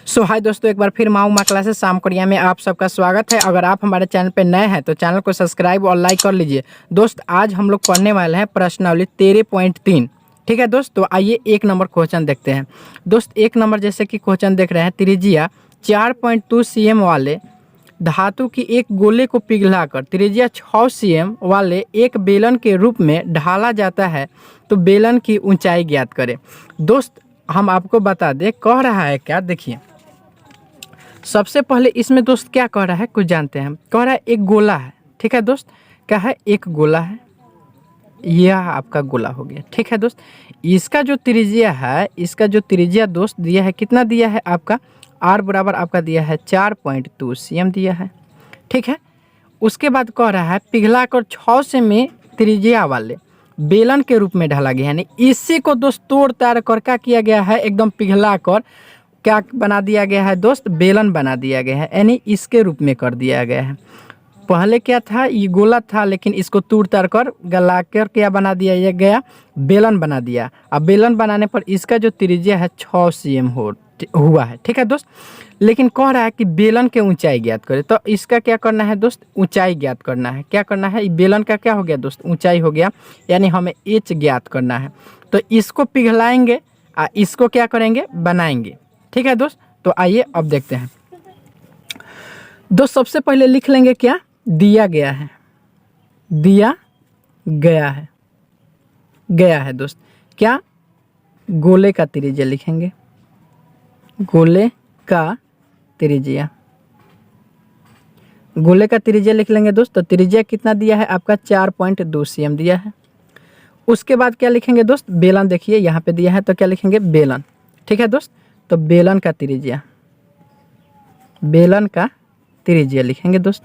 सो हाय दोस्तों, एक बार फिर माँ उमा क्लासेस शाम कोरिया में आप सबका स्वागत है। अगर आप हमारे चैनल पर नए हैं तो चैनल को सब्सक्राइब और लाइक कर लीजिए। दोस्त आज हम लोग पढ़ने वाले हैं प्रश्नावली 13.3। ठीक है दोस्त, तो आइए एक नंबर क्वेश्चन देखते हैं। दोस्त एक नंबर जैसे कि क्वेश्चन देख रहे हैं, त्रिज्या 4.2 cm वाले धातु की एक गोले को पिघलाकर त्रिज्या 6 cm वाले एक बेलन के रूप में ढाला जाता है तो बेलन की ऊंचाई ज्ञात करें। दोस्त हम आपको बता दें कह रहा है क्या, देखिए सबसे पहले इसमें दोस्त क्या कह रहा है कुछ जानते हैं। कह रहा है एक गोला है। ठीक है दोस्त, क्या है, एक गोला है, यह आपका गोला हो गया। ठीक है दोस्त, इसका जो त्रिज्या है, इसका जो त्रिज्या दोस्त दिया है, कितना दिया है आपका, आर बराबर आपका दिया है 4.2 cm दिया है। ठीक है, उसके बाद कह रहा है पिघला कर 6 cm त्रिज्या वाले बेलन के रूप में ढाला गया, यानी इसी को दोस्त तोड़ ताड़ कर क्या किया गया है, एकदम पिघला कर क्या बना दिया गया है दोस्त, बेलन बना दिया गया है, यानी इसके रूप में कर दिया गया है। पहले क्या था, ये गोला था, लेकिन इसको तोड़ ताड़ कर गला कर क्या बना दिया गया, बेलन बना दिया। अब बेलन बनाने पर इसका जो त्रिज्या है 6 cm हुआ है। ठीक है दोस्त, लेकिन कह रहा है कि बेलन के ऊंचाई ज्ञात करें, तो इसका क्या करना है दोस्त, ऊंचाई ज्ञात करना है। क्या करना है, बेलन का क्या हो गया दोस्त, ऊंचाई हो गया, यानी हमें एच ज्ञात करना है। तो इसको पिघलाएंगे और इसको क्या करेंगे, बनाएंगे। ठीक है दोस्त, तो आइए अब देखते हैं दोस्त। सबसे पहले लिख लेंगे क्या, दिया गया है, दिया गया है दोस्त, क्या, गोले का त्रिज्या लिखेंगे, गोले का त्रिज्या, गोले का त्रिज्या लिख लेंगे दोस्त। तो त्रिज्या कितना दिया है आपका, 4.2 cm दिया है। उसके बाद क्या लिखेंगे दोस्त, बेलन, देखिए यहाँ पे दिया है तो क्या लिखेंगे, बेलन। ठीक है दोस्त, तो बेलन का त्रिज्या, बेलन का त्रिज्या लिखेंगे दोस्त,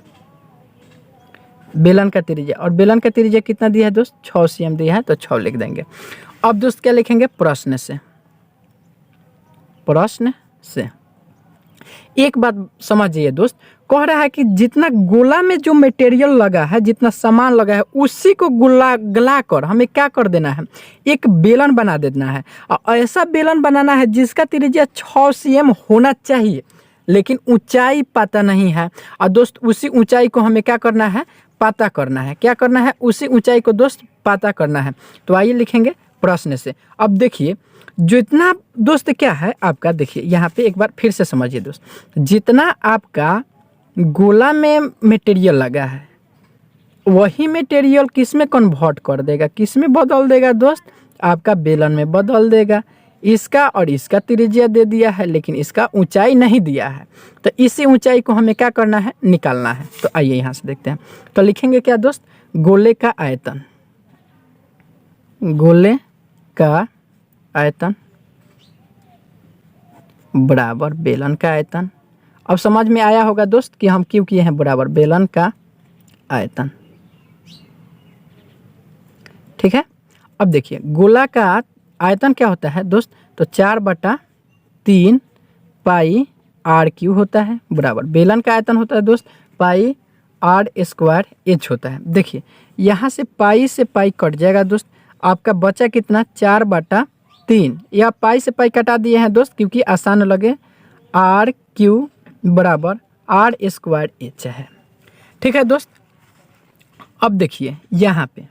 बेलन का त्रिज्या। और बेलन का त्रिज्या कितना दिया है दोस्त, 6 cm दिया है, तो 6 लिख देंगे। अब दोस्त क्या लिखेंगे, प्रश्न से, प्रश्न से एक बात समझिए दोस्त, कह रहा है कि जितना गोला में जो मटेरियल लगा है, जितना सामान लगा है, उसी को गला कर हमें क्या कर देना है, एक बेलन बना देना है। और ऐसा बेलन बनाना है जिसका त्रिज्या 6 cm होना चाहिए, लेकिन ऊंचाई पता नहीं है। और दोस्त उसी ऊंचाई को हमें क्या करना है, पता करना है। क्या करना है, उसी ऊंचाई को दोस्त पता करना है। तो आइए लिखेंगे प्रश्न से। अब देखिए जितना दोस्त क्या है आपका, देखिए यहाँ पे एक बार फिर से समझिए दोस्त, जितना आपका गोला में मटेरियल लगा है वही मटेरियल किस में कन्वर्ट कर देगा, किस में बदल देगा दोस्त, आपका बेलन में बदल देगा। इसका और इसका त्रिज्या दे दिया है, लेकिन इसका ऊंचाई नहीं दिया है, तो इसी ऊंचाई को हमें क्या करना है, निकालना है। तो आइए यहाँ से देखते हैं। तो लिखेंगे क्या दोस्त, गोले का आयतन, गोले का आयतन बराबर बेलन का आयतन। अब समझ में आया होगा दोस्त कि हम क्यों किए हैं बराबर बेलन का आयतन। ठीक है, अब देखिए गोला का आयतन क्या होता है दोस्त, तो 4/3 पाई आर क्यू होता है, बराबर बेलन का आयतन होता है दोस्त पाई आर स्क्वायर एच होता है। देखिए यहाँ से पाई कट जाएगा दोस्त, आपका बचा कितना, 4/3, या पाई से पाई कटा दिए हैं दोस्त क्योंकि आसान लगे, आर क्यू बराबर आर स्क्वायर एच है। ठीक है दोस्त, अब देखिए यहाँ पे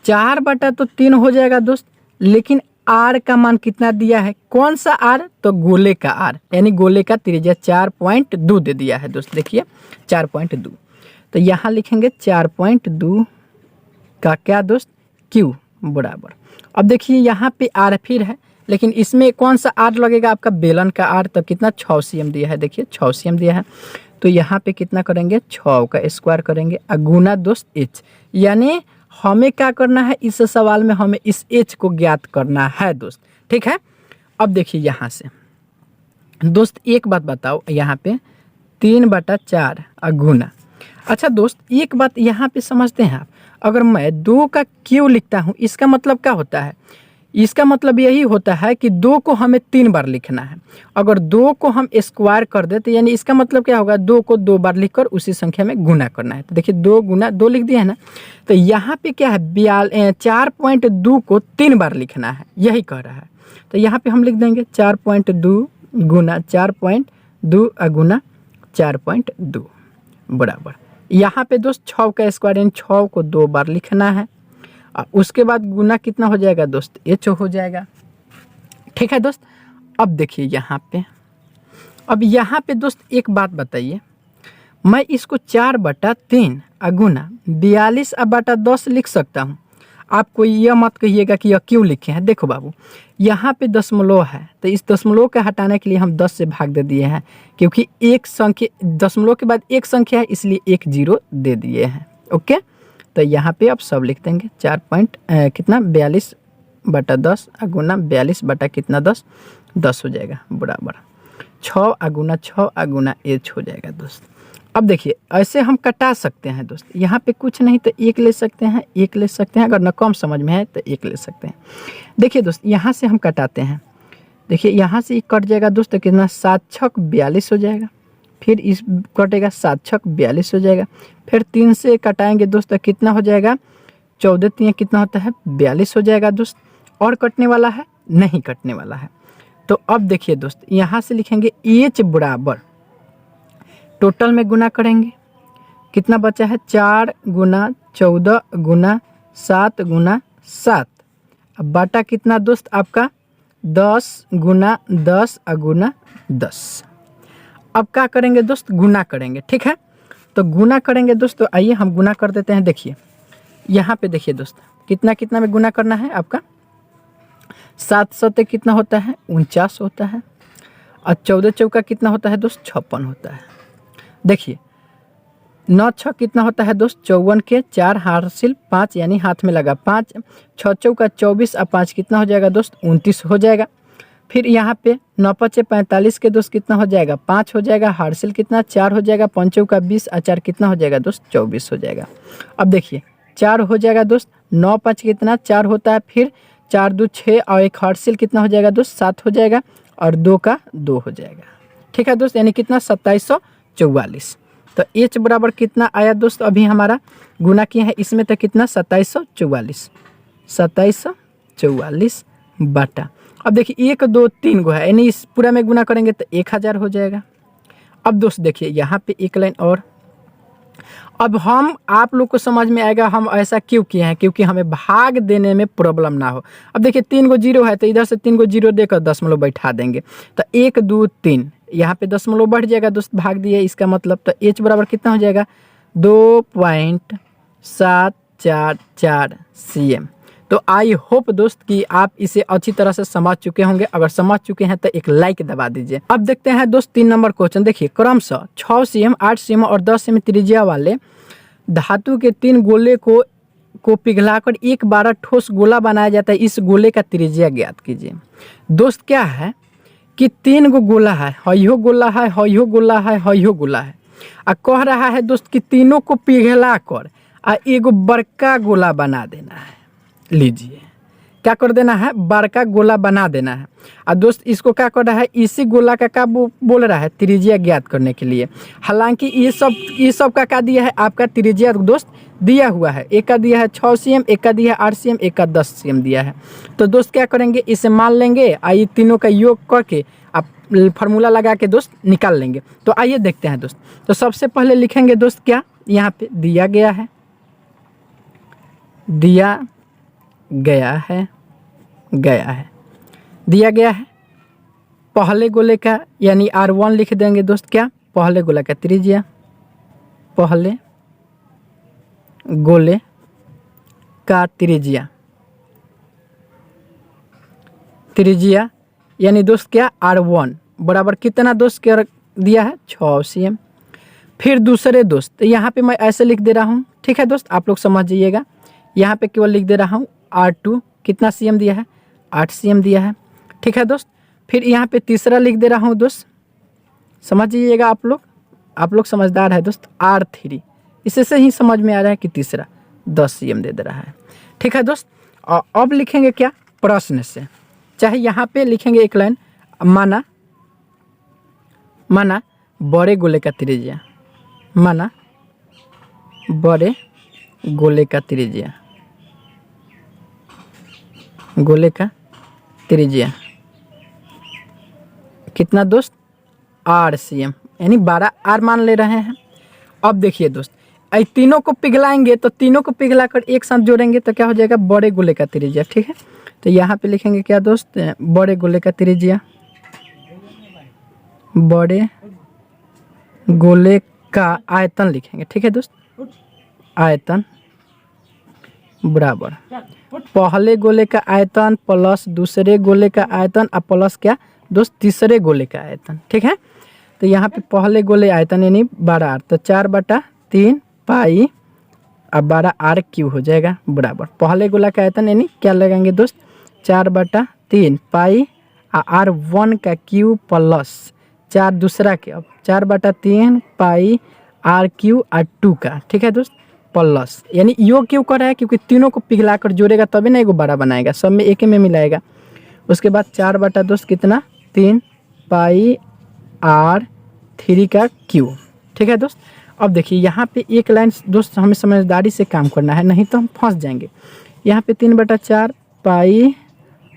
4/3 हो जाएगा दोस्त, लेकिन आर का मान कितना दिया है, कौन सा आर, तो गोले का आर, यानी गोले का त्रिज्या 4.2 दे दिया है दोस्त। देखिए 4.2, तो यहाँ लिखेंगे 4.2 का क्या दोस्त, क्यू बराबर। अब देखिए यहाँ पे आर फिर है, लेकिन इसमें कौन सा आर लगेगा, आपका बेलन का आर, तो कितना 6 cm दिया है, देखिए 6 cm दिया है, तो यहाँ पे कितना करेंगे, 6 का स्क्वायर करेंगे अगुना दोस्त एच, यानी हमें क्या करना है, इस सवाल में हमें इस एच को ज्ञात करना है दोस्त। ठीक है, अब देखिए यहाँ से दोस्त एक बात बताओ, यहाँ पे 3/4 अगुना। अच्छा दोस्त एक बात यहाँ पे समझते हैं आप, अगर मैं 2 का क्यू लिखता हूँ, इसका मतलब क्या होता है, इसका मतलब यही होता है कि 2 को हमें 3 बार लिखना है। अगर 2 को हम स्क्वायर कर दे तो यानी इसका मतलब क्या होगा, 2 को 2 बार लिखकर उसी संख्या में गुना करना है। तो देखिए 2 गुना 2 लिख दिया है ना, तो यहाँ पे क्या है, 4.2 को 3 बार लिखना है, यही कह रहा है। तो यहाँ पे हम लिख देंगे 4.2 गुना 4.2 गुना 4.2 बराबर, यहाँ पे दोस्त 6 का स्क्वायर यानी 6 को 2 बार लिखना है। उसके बाद गुना कितना हो जाएगा दोस्त, h हो जाएगा। ठीक है दोस्त। अब देखिए यहाँ पे, अब यहाँ पे दोस्त एक बात बताइए, मैं इसको 4/3 गुना 42/10 लिख सकता हूँ। आपको यह मत कहिएगा कि यह क्यों लिखे हैं। देखो बाबू, यहाँ पे दशमलव है तो इस दशमलव के हटाने के लिए हम 10 से भाग दे दिए हैं, क्योंकि एक संख्या दशमलव के बाद एक संख्या है इसलिए एक 0 दे दिए हैं। ओके, तो यहाँ पे आप सब लिख देंगे 42/10 गुना 42/10 10 हो जाएगा बराबर 6 गुना 6 गुना h हो जाएगा दोस्त। अब देखिए ऐसे हम कटा सकते हैं दोस्त, यहाँ पे कुछ नहीं तो एक ले सकते हैं, एक ले सकते हैं, अगर न कम समझ में है तो एक ले सकते हैं। देखिए दोस्त यहाँ से हम कटाते हैं, देखिए यहाँ से कट जाएगा दोस्त, तो कितना 7×6 42 हो जाएगा, फिर इस कटेगा 7×6 42 हो जाएगा, फिर 3 से कटाएंगे दोस्त तो कितना हो जाएगा 14×3 कितना होता है 42 हो जाएगा दोस्त। और कटने वाला है नहीं कटने वाला है। तो अब देखिए दोस्त यहाँ से लिखेंगे h बराबर, टोटल में गुना करेंगे कितना बचा है 4 गुना 14 गुना 7 गुना 7, अब बाटा कितना दोस्त आपका 10 गुना 10 गुना 10। अब क्या करेंगे दोस्त, गुना करेंगे। ठीक है, तो गुना करेंगे दोस्त, तो आइए हम गुना कर देते हैं। देखिए यहाँ पे देखिए दोस्त कितना कितना में गुना करना है आपका, 7 सते कितना होता है 49 होता है, और 14 चौका कितना होता है दोस्त 56 होता है। देखिए 9 6 कितना होता है दोस्त 54 के 4 हासिल 5 यानी हाथ में लगा 5, 6 चौका 24 और 5 कितना हो जाएगा दोस्त 29 हो जाएगा। फिर यहाँ पे 9 5 45 के दोस्त कितना हो जाएगा 5 हो जाएगा, हासिल कितना 4 हो जाएगा, 5 चौका 20 और 4 कितना हो जाएगा दोस्त 24 हो जाएगा। अब देखिए 4 हो जाएगा दोस्त, 9 5 कितना 4 होता है, फिर 4 2 6 और एक हासिल कितना हो जाएगा दोस्त 7 हो जाएगा, और 2 का 2 हो जाएगा। ठीक है दोस्त, यानी कितना 2744। तो h बराबर कितना आया दोस्त, अभी हमारा गुना किया है इसमें तो कितना 2744 बाटा, अब देखिए 1 2 3 गो है यानी इस पूरा में गुना करेंगे तो 1000 हो जाएगा। अब दोस्त देखिए यहाँ पे एक लाइन और, अब हम आप लोग को समझ में आएगा हम ऐसा क्यों किए हैं, क्योंकि हमें भाग देने में प्रॉब्लम ना हो। अब देखिए 3 गो 0 है तो इधर से 3 गो 0 देकर दशमलव बैठा देंगे, तो 1 2 3 यहाँ पे दशमलव बढ़ जाएगा दोस्त, भाग दिए इसका मतलब, तो h बराबर कितना हो जाएगा 2.744 cm। तो आई होप दोस्त कि आप इसे अच्छी तरह से समझ चुके होंगे, अगर समझ चुके हैं तो एक लाइक दबा दीजिए। अब देखते हैं दोस्त 3 नंबर क्वेश्चन। देखिए क्रमशः 6 cm 8 cm और 10 cm त्रिज्या वाले धातु के 3 गोले को पिघलाकर एक बार ठोस गोला बनाया जाता है, इस गोले का त्रिज्या ज्ञात कीजिए। दोस्त क्या है कि 3 गो गोला है, हयो गोला है, हयो गोला है, हयो गोला है, और कह रहा है दोस्त कि तीनों को पिघला कर एगो बड़का गोला बना देना है। लीजिए क्या कर देना है, बड़का गोला बना देना है। और दोस्त इसको क्या कर रहा है, इसी गोला का क्या बोल रहा है त्रिज्या ज्ञात करने के लिए। हालांकि ये सब का क्या दिया है, आपका त्रिज्या दोस्त दिया हुआ है, एक का दिया है 6 cm, एक का दिया है 8 cm, एक का 10 cm दिया है। तो दोस्त क्या करेंगे, इसे मान लेंगे और ये तीनों का योग करके आप फार्मूला लगा के दोस्त निकाल लेंगे। तो आइए देखते हैं दोस्त। तो सबसे पहले लिखेंगे दोस्त क्या, यहाँ पे दिया गया है दिया गया है पहले गोले का यानी R1 लिख देंगे दोस्त, क्या पहले गोले का त्रिज्या, पहले गोले का त्रिज्या यानी दोस्त क्या R1 बराबर कितना दोस्त क्या दिया है 6 cm। फिर दूसरे दोस्त यहाँ पे मैं ऐसे लिख दे रहा हूँ, ठीक है दोस्त आप लोग समझ जाइएगा, यहाँ पे केवल लिख दे रहा हूँ R2 कितना cm दिया है 8 cm दिया है। ठीक है दोस्त, फिर यहाँ पे तीसरा लिख दे रहा हूँ दोस्त, समझ जाइएगा आप लोग समझदार है दोस्त, R3 इसे से ही समझ में आ रहा है कि तीसरा 10 cm दे रहा है। ठीक है दोस्त, और अब लिखेंगे क्या प्रश्न से, चाहे यहाँ पे लिखेंगे एक लाइन, माना बड़े गोले का त्रिज्या, माना बड़े गोले का त्रिज्या कितना दोस्त RCM, यानी 12 R मान ले रहे हैं। अब देखिए दोस्त, आई तीनों को पिघलाएंगे तो तीनों को पिघलाकर एक साथ जोड़ेंगे तो क्या हो जाएगा, बड़े गोले का त्रिज्या। ठीक है, तो यहाँ पे लिखेंगे क्या दोस्त, बड़े गोले का त्रिज्या, बड़े गोले का आयतन लिखेंगे। ठीक है दोस्त, आयतन बराबर पहले गोले का आयतन प्लस दूसरे गोले का आयतन और प्लस क्या दोस्त, तीसरे गोले का आयतन। ठीक है, तो यहाँ पे पहले गोले आयतन यानी 12R, तो 4/3 पाई अब 12R³ हो जाएगा बराबर पहले गोला का आयतन यानी क्या लगाएंगे दोस्त, 4/3 पाई R1 का क्यू प्लस 4 दूसरा के, अब 4/3 पाई R³ R2 का। ठीक है दोस्त, प्लस यानी योग क्यों कर रहा है, क्योंकि तीनों को पिघलाकर जोड़ेगा तभी ना एगो बड़ा बनाएगा, सब में एक में मिलाएगा। उसके बाद 4 दोस्त कितना 3 पाई R3 का क्यू। ठीक है दोस्त, अब देखिए यहाँ पे एक लाइन दोस्त हमें समझदारी से काम करना है, नहीं तो हम फंस जाएंगे। यहाँ पे 3/4 पाई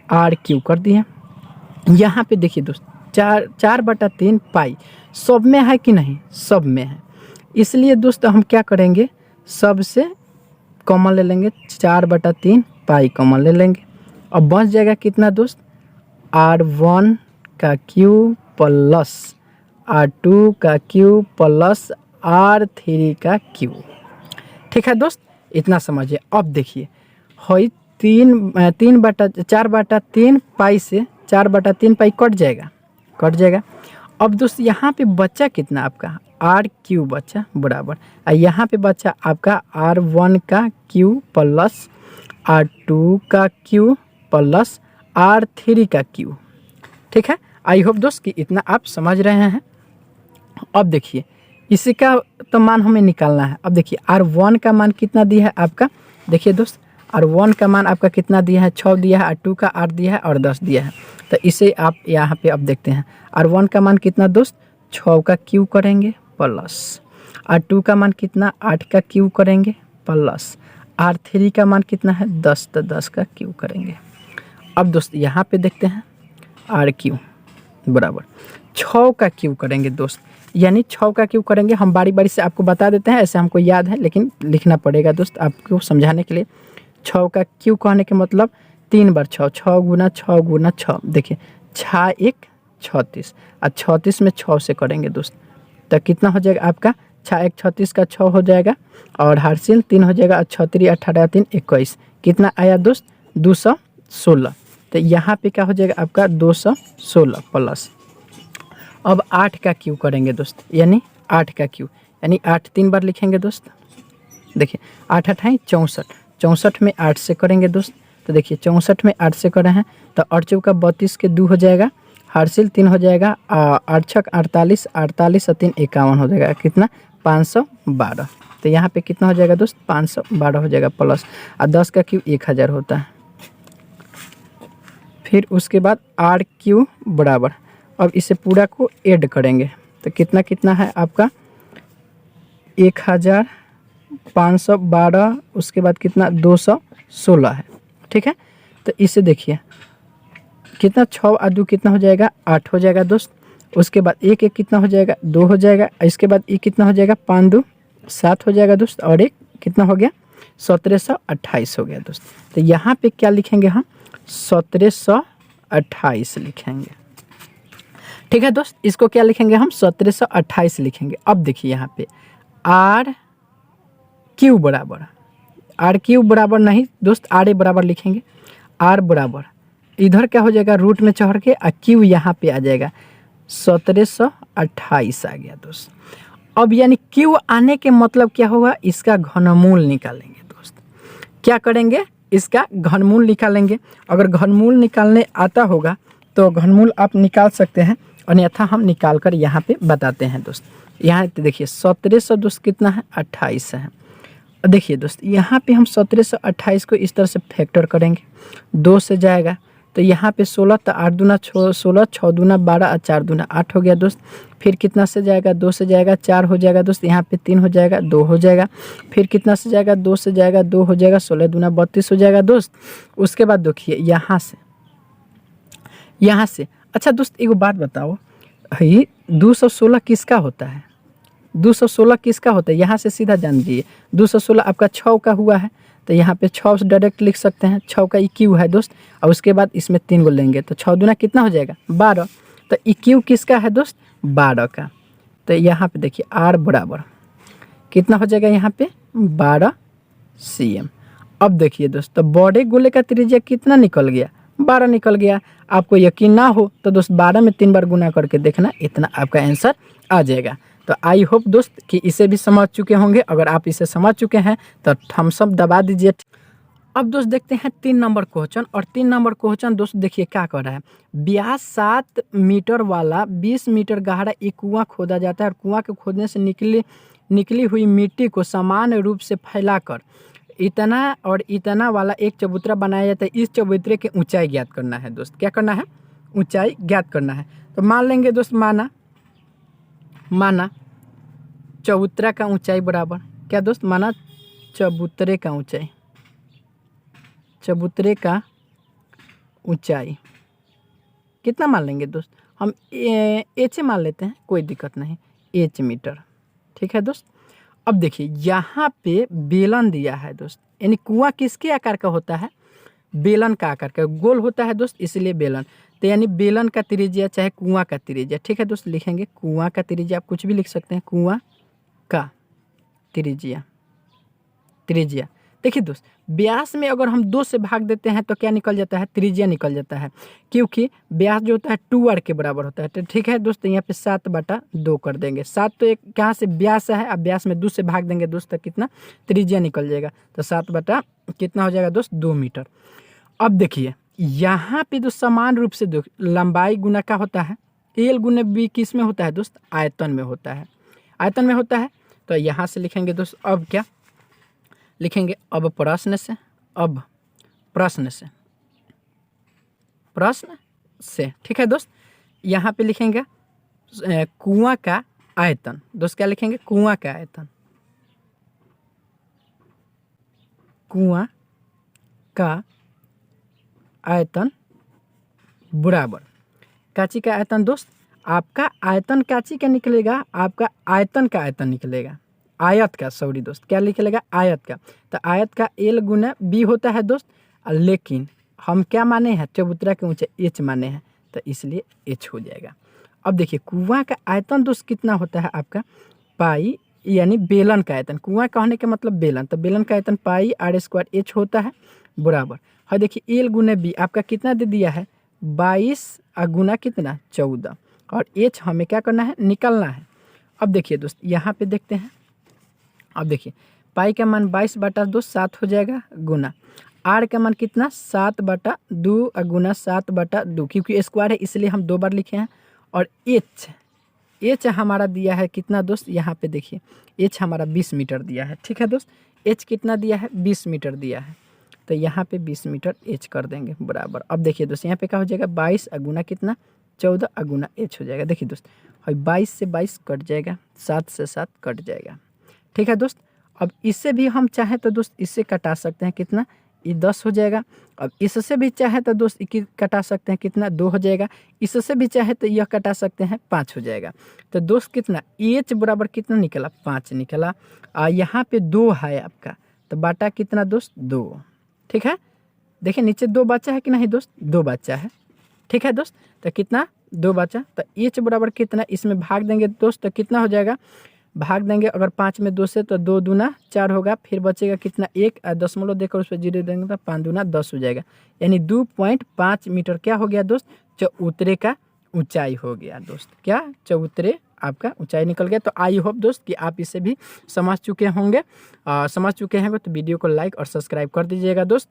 R³ कर दिए। यहाँ पे देखिए दोस्त 4/3 पाई सब में है कि नहीं, सब में है, इसलिए दोस्त हम क्या करेंगे, सब से कॉमन ले लेंगे, 4/3 पाई कॉमन ले लेंगे। अब बच जाएगा कितना दोस्त, R1 का क्यू प्लस R2 का क्यू प्लस R3 का क्यू। ठीक है दोस्त, इतना समझिए। अब देखिए हई 4/3 पाई से 4/3 पाई कट जाएगा। अब दोस्त यहाँ पे बच्चा कितना आपका R³ बच्चा बराबर, और यहाँ पे बच्चा आपका R1 का क्यू प्लस R2 का क्यू प्लस R3 का क्यू। ठीक है, आई होप दोस्त कि इतना आप समझ रहे हैं। अब देखिए इसी का तो मान हमें निकालना है। अब देखिए R1 का मान कितना दिया है आपका, देखिए दोस्त R1 का मान आपका कितना दिया है, 6 दिया है, R2 का 8 दिया है और 10 दिया है। तो इसे आप यहाँ पे अब देखते हैं, R1 का मान कितना दोस्त 6 का क्यू करेंगे प्लस R2 का मान कितना 8 का क्यू करेंगे प्लस R3 का मान कितना है 10, तो 10 का क्यू करेंगे। अब दोस्त यहाँ पे देखते हैं R³ बराबर 6 का क्यू करेंगे दोस्त, यानी 6 का क्यू करेंगे। हम बारी बारी से आपको बता देते हैं, ऐसे हमको याद है लेकिन लिखना पड़ेगा दोस्त आपको समझाने के लिए। 6 का क्यू कहने के मतलब 3 बार 6, 6 गुना 6 गुना 6, देखिए 6 1 36 और 36 में 6 से करेंगे दोस्त, तो कितना हो जाएगा आपका 6 1 36 का 6 हो जाएगा और हार्सिल 3 हो जाएगा, 6 3 18 3 21, कितना आया दोस्त 216। तो यहाँ पे क्या हो जाएगा आपका 216 प्लस, अब 8 का क्यू करेंगे दोस्त, यानी 8 का क्यू यानी 8 3 बार लिखेंगे दोस्त। देखिए 8 8 है 64, 64 में 8 से करेंगे दोस्त, तो देखिए 64 में 8 से करे हैं तो 8 चौका 32 के 2 हो जाएगा, हार्सिल 3 हो जाएगा, 8 6 48, 48 और 3 51 हो जाएगा, कितना 512। तो यहाँ पे कितना हो जाएगा दोस्त 512 हो जाएगा प्लस, और 10 का क्यू 1000 होता है। फिर उसके बाद R³ बराबर, अब इसे पूरा को ऐड करेंगे तो कितना कितना है आपका 1512, उसके बाद कितना 216 है। ठीक है, तो इसे देखिए कितना 6 और 2 कितना हो जाएगा 8 हो जाएगा दोस्त। उसके बाद 1 1 कितना हो जाएगा 2 हो जाएगा, इसके बाद ये कितना हो जाएगा 5 2 7 हो जाएगा दोस्त, और एक कितना हो गया 1728 हो गया दोस्त। तो यहाँ पे क्या लिखेंगे हम 1728 लिखेंगे। ठीक है दोस्त, इसको क्या लिखेंगे हम 1728 लिखेंगे। अब देखिए यहाँ पे R³ बराबर, R³ बराबर नहीं दोस्त RA बराबर लिखेंगे, R बराबर इधर क्या हो जाएगा रूट में चढ़ के क्यू यहाँ पे आ जाएगा 1728 आ गया दोस्त। अब यानी क्यू आने के मतलब क्या होगा, इसका घनमूल निकालेंगे दोस्त। क्या करेंगे, इसका घनमूल निकालेंगे। अगर घनमूल निकालने आता होगा तो घनमूल आप निकाल सकते हैं, अन्यथा हम निकाल कर यहाँ पे बताते हैं दोस्त। यहाँ देखिए 1700 दोस्त कितना है 28 है। देखिए दोस्त यहाँ पे हम 1728 को इस तरह से फैक्टर करेंगे, 2 से जाएगा तो यहाँ पे 16, तो 8 दूना 16, 6 दूना 12 और 4 दूना 8 हो गया दोस्त। फिर कितना से जाएगा 2 से जाएगा 4 हो जाएगा दोस्त, यहाँ पे 3 हो जाएगा 2 हो जाएगा, फिर कितना से जाएगा 2 से जाएगा 2 हो जाएगा, 16 दूना 32 हो जाएगा दोस्त। उसके बाद देखिए यहाँ से अच्छा दोस्त एक बात बताओ, भाई 216 किसका होता है? 216 किसका होता है? यहाँ से सीधा जान लीजिए 216 आपका 6 का हुआ है, तो यहाँ पे 6 से डायरेक्ट लिख सकते हैं। 6 का EQ है दोस्त, और उसके बाद इसमें 3 को लेंगे तो 6 दूना कितना हो जाएगा? 12। तो EQ किसका है दोस्त? 12 का। तो यहाँ पे देखिए R बराबर कितना हो जाएगा? यहाँ पे 12 cm। अब देखिए दोस्त, तो बड़े गोले का त्रिज्या कितना निकल गया? 12 निकल गया। आपको यकीन ना हो तो दोस्त 12 में 3 बार गुना करके देखना, इतना आपका आंसर आ जाएगा। तो आई होप दोस्त कि इसे भी समझ चुके होंगे। अगर आप इसे समझ चुके हैं तो थम्स अप दबा दीजिए। अब दोस्त देखते हैं 3 नंबर क्वेश्चन। और 3 नंबर क्वेश्चन दोस्त देखिए क्या कर रहा है। व्यास 7 मीटर वाला 20 मीटर गहरा एक कुआं खोदा जाता है, और कुआं के खोदने से निकली हुई मिट्टी को समान रूप से फैलाकर इतना और इतना वाला एक चबूतरा बनाया जाता है। इस चबूतरे की ऊंचाई ज्ञात करना है दोस्त। क्या करना है? ऊंचाई ज्ञात करना है। तो मान लेंगे दोस्त, माना चबूतरा का ऊंचाई बराबर क्या दोस्त? माना चबूतरे का ऊंचाई कितना मान लेंगे दोस्त? हम H मान लेते हैं, कोई दिक्कत नहीं, H मीटर। ठीक है दोस्त। अब देखिए यहाँ पे बेलन दिया है दोस्त, यानी कुआं किसके आकार का होता है? बेलन का आकार का, गोल होता है दोस्त, इसलिए बेलन। तो यानी बेलन का त्रिज्या चाहे कुआं का त्रिज्या। ठीक है दोस्त, लिखेंगे कुआं का त्रिज्या, आप कुछ भी लिख सकते हैं, कुआं का त्रिज्या। देखिए दोस्त, व्यास में अगर हम 2 से भाग देते हैं तो क्या निकल जाता है? त्रिज्या निकल जाता है, क्योंकि व्यास जो होता है 2r के बराबर होता है। तो ठीक है दोस्त, यहाँ पे 7/2 कर देंगे। 7 तो एक कहाँ से व्यास है, अब व्यास में 2 से भाग देंगे दोस्त तो कितना? त्रिज्या निकल जाएगा। तो 7 कितना हो जाएगा दोस्त? 2 मीटर। अब देखिए यहाँ पे तो समान रूप से लंबाई गुना का होता है, एल गुना बी किस में होता है दोस्त? आयतन में होता है। आयतन में होता है। तो यहाँ से लिखेंगे दोस्त, अब क्या लिखेंगे? अब प्रश्न से। ठीक है दोस्त, यहाँ पे लिखेंगे कुआं का आयतन। दोस्त क्या लिखेंगे? कुआं का आयतन। कुआं का आयतन बराबर काची का आयतन दोस्त? आपका आयतन काची का निकलेगा? आपका आयतन का आयतन निकलेगा, आयत का, सॉरी दोस्त, क्या लिखेगा? आयत का। तो आयत का L गुना B होता है दोस्त, लेकिन हम क्या माने हैं? चबूतरा के ऊंचे H माने हैं, तो इसलिए H हो जाएगा। अब देखिए कुआं का आयतन दोस्त कितना होता है आपका? पाई, यानी बेलन का आयतन। कुआं कहने के मतलब बेलन, तो बेलन का आयतन पाई r² H होता है बराबर। हाँ देखिए L गुना B आपका कितना दे दिया है? 22 गुना कितना? 14। और H हमें क्या करना है? निकलना है। अब देखिए दोस्त यहाँ पे देखते हैं। अब देखिए पाई का मान 22/2 7 हो जाएगा, गुना आर का मान कितना? 7/2 गुना 7/2, क्योंकि स्क्वायर है इसलिए हम 2 बार लिखे हैं। और एच हमारा दिया है कितना दोस्त? यहाँ पे देखिए एच हमारा 20 मीटर दिया है। ठीक है दोस्त, एच कितना दिया है? 20 मीटर दिया है। तो यहाँ पे 20 मीटर एच कर देंगे बराबर। अब देखिए दोस्त यहाँ पे क्या हो जाएगा? 22 गुना कितना? 14 गुना एच हो जाएगा। देखिए दोस्त, और 22 से 22 कट जाएगा, 7 से 7 कट जाएगा। ठीक है दोस्त, अब इससे भी हम चाहें तो दोस्त इससे कटा सकते हैं, कितना? ये 10 हो जाएगा। अब इससे भी चाहे तो दोस्त कटा सकते हैं, कितना? 2 हो जाएगा। इससे भी चाहे तो यह कटा सकते हैं, 5 हो जाएगा। तो दोस्त कितना? एच बराबर कितना निकला? 5 निकला। यहाँ पे 2 है आपका, तो बाटा कितना दोस्त? 2। ठीक है, देखिए नीचे 2 बचा है कि नहीं दोस्त? 2 बचा है। ठीक है दोस्त, तो कितना? 2 बचा। तो एच बराबर कितना? इसमें भाग देंगे दोस्त तो कितना हो जाएगा? भाग देंगे अगर 5 में 2 से तो 2 दूना 4 होगा, फिर बचेगा कितना? 1 दशमलव देकर उस पर 0 देंगे तो 5 दूना 10 हो जाएगा, यानी 2.5 मीटर क्या हो गया दोस्त? चबूतरे का ऊंचाई हो गया दोस्त। क्या? चबूतरे आपका ऊंचाई निकल गया। तो आई होप दोस्त कि आप इसे भी समझ चुके होंगे। तो वीडियो को लाइक और सब्सक्राइब कर दीजिएगा दोस्त।